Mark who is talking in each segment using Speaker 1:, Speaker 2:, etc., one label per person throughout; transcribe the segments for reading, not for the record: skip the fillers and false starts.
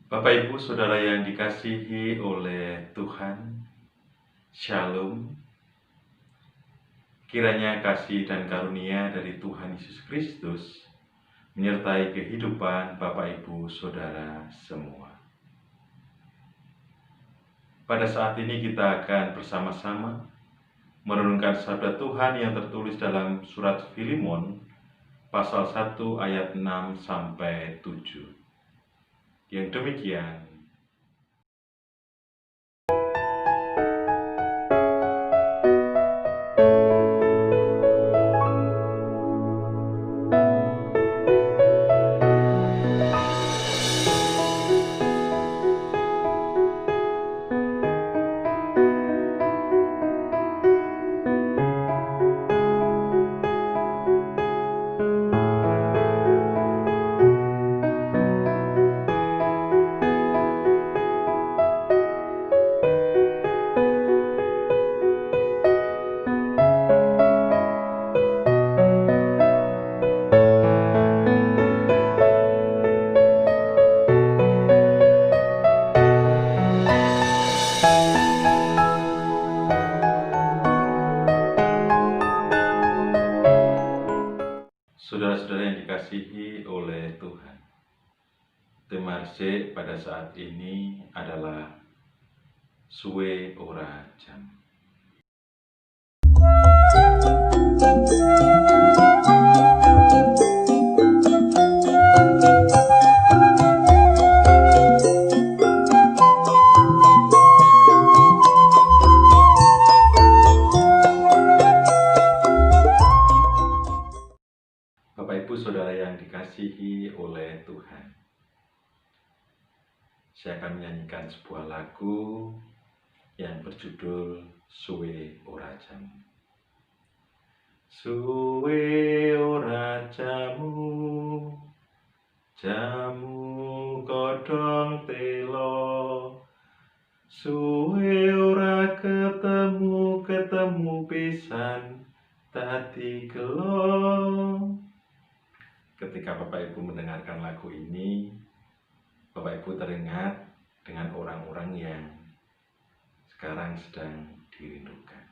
Speaker 1: Bapak Ibu Saudara yang dikasihi oleh Tuhan, Shalom. Kiranya kasih dan karunia dari Tuhan Yesus Kristus menyertai kehidupan Bapak Ibu Saudara semua. Pada saat ini kita akan bersama-sama merenungkan sabda Tuhan yang tertulis dalam surat Filemon pasal 1 ayat 6 sampai 7. Yang demikian, saudara-saudara yang dikasihi oleh Tuhan, tema resik pada saat ini adalah suwe ora jam. Bapak Ibu Saudara yang dikasihi oleh Tuhan, saya akan menyanyikan sebuah lagu yang berjudul Suwe Ora Jamu. Suwe ora jamu, jamu godhong telo. Suwe ora ketemu pisan dadi gelo. Ketika Bapak Ibu mendengarkan lagu ini, Bapak Ibu teringat dengan orang-orang yang sekarang sedang dirindukan.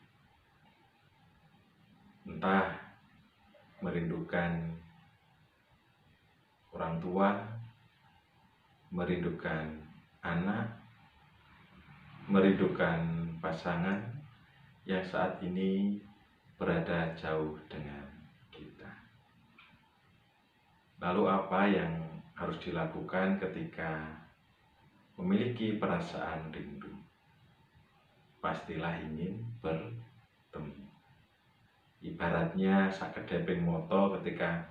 Speaker 1: Entah merindukan orang tua, merindukan anak, merindukan pasangan yang saat ini berada jauh dengan kita. Lalu apa yang harus dilakukan ketika memiliki perasaan rindu? Pastilah ingin bertemu. Ibaratnya sakedeping moto ketika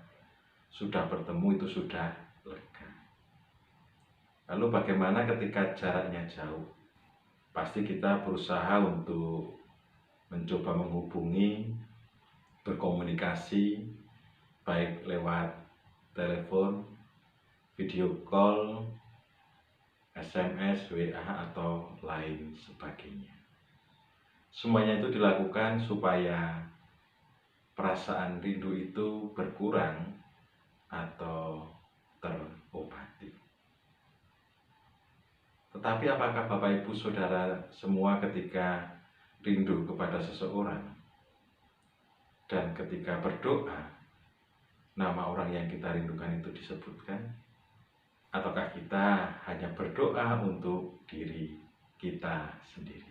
Speaker 1: sudah bertemu itu sudah lega. Lalu bagaimana ketika jaraknya jauh? Pasti kita berusaha untuk mencoba menghubungi, berkomunikasi, baik lewat telepon, video call, SMS, WA, atau lain sebagainya. Semuanya itu dilakukan supaya perasaan rindu itu berkurang atau terobati. Tetapi apakah Bapak Ibu Saudara semua ketika rindu kepada seseorang dan ketika berdoa, nama orang yang kita rindukan itu disebutkan? Ataukah kita hanya berdoa untuk diri kita sendiri?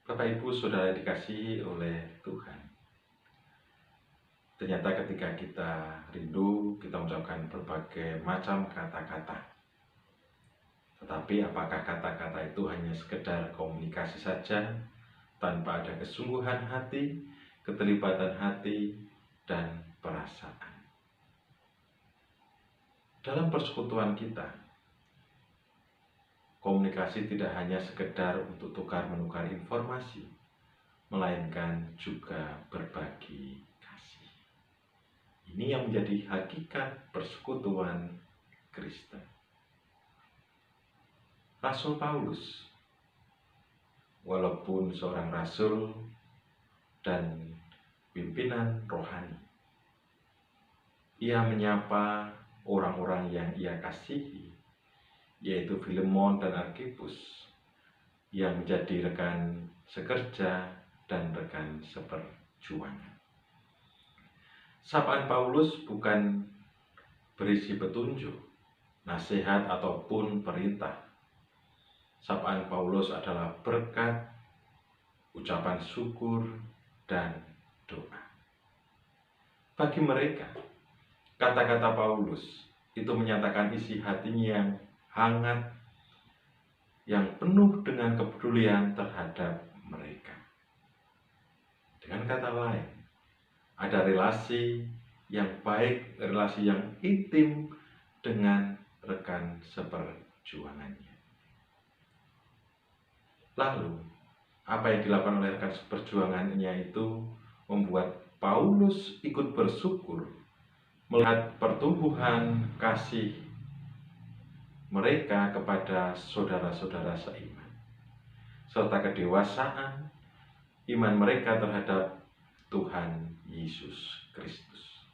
Speaker 1: Bapak Ibu Saudara dikasihi oleh Tuhan, ternyata ketika kita rindu, kita mengucapkan berbagai macam kata-kata. Tetapi apakah kata-kata itu hanya sekedar komunikasi saja, tanpa ada kesungguhan hati, keterlibatan hati, dan perasaan? Dalam persekutuan kita, komunikasi tidak hanya sekedar untuk tukar-menukar informasi, melainkan juga berbagi kasih. Ini yang menjadi hakikat persekutuan Kristen. Rasul Paulus, walaupun seorang rasul dan pimpinan rohani, ia menyapa orang-orang yang ia kasihi yaitu Filemon dan Arkhipus, yang menjadi rekan sekerja dan rekan seperjuangan. Sapaan Paulus bukan berisi petunjuk, nasihat, ataupun perintah. Sapaan Paulus adalah berkat, ucapan syukur, dan doa. Bagi mereka, kata-kata Paulus itu menyatakan isi hatinya yang hangat, yang penuh dengan kepedulian terhadap mereka. Dengan kata lain, ada relasi yang baik, relasi yang intim dengan rekan seperjuangannya. Lalu, apa yang dilakukan oleh rekan seperjuangannya itu membuat Paulus ikut bersyukur melihat pertumbuhan kasih mereka kepada saudara-saudara seiman, serta kedewasaan iman mereka terhadap Tuhan Yesus Kristus.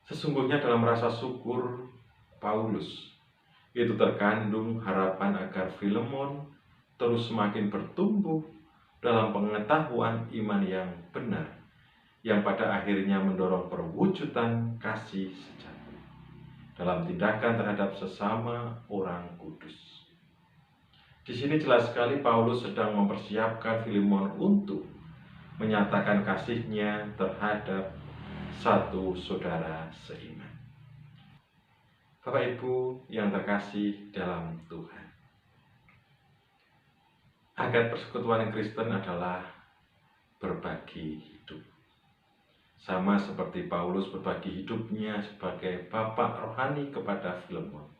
Speaker 1: Sesungguhnya dalam rasa syukur Paulus itu terkandung harapan agar Filemon terus semakin bertumbuh dalam pengetahuan iman yang benar, yang pada akhirnya mendorong perwujudan kasih sejati dalam tindakan terhadap sesama orang kudus. Di sini jelas sekali Paulus sedang mempersiapkan Filemon untuk menyatakan kasihnya terhadap satu saudara seiman. Bapak Ibu yang terkasih dalam Tuhan, agar persekutuan Kristen adalah berbagi hidup. Sama seperti Paulus berbagi hidupnya sebagai bapak rohani kepada Filemon,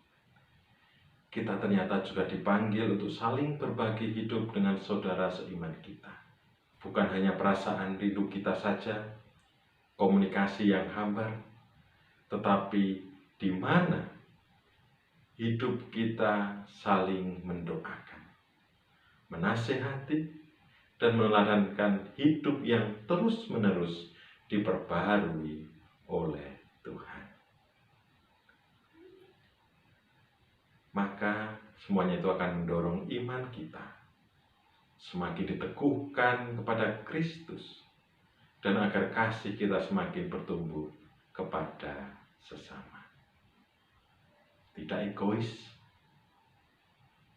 Speaker 1: kita ternyata juga dipanggil untuk saling berbagi hidup dengan saudara seiman kita. Bukan hanya perasaan rindu kita saja, komunikasi yang hambar, tetapi di mana hidup kita saling mendoakan, menasehati, dan meladankan hidup yang terus-menerus diperbaharui oleh Tuhan. Maka semuanya itu akan mendorong iman kita semakin diteguhkan kepada Kristus, dan agar kasih kita semakin bertumbuh kepada sesama. Tidak egois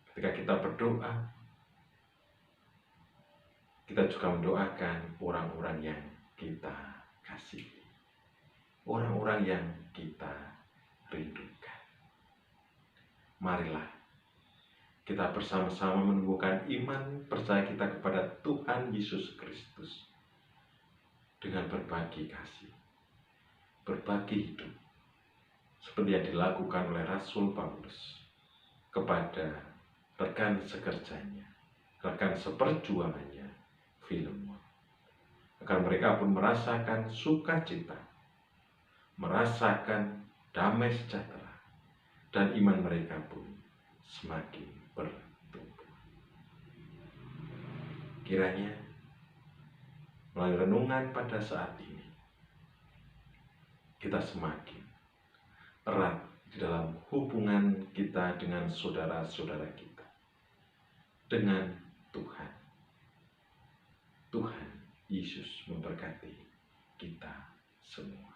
Speaker 1: ketika kita berdoa, kita juga mendoakan orang-orang yang kita kasihi, orang-orang yang kita rindukan. Marilah kita bersama-sama menumbuhkan iman percaya kita kepada Tuhan Yesus Kristus dengan berbagi kasih, berbagi hidup, seperti yang dilakukan oleh Rasul Paulus kepada rekan sekerjanya, rekan seperjuangannya, Filemon, agar mereka pun merasakan sukacita, merasakan damai sejahtera, dan iman mereka pun semakin bertumbuh. Kiranya melalui renungan pada saat ini, kita semakin erat di dalam hubungan kita dengan saudara-saudara kita, dengan Tuhan. Tuhan Yesus memberkati kita semua.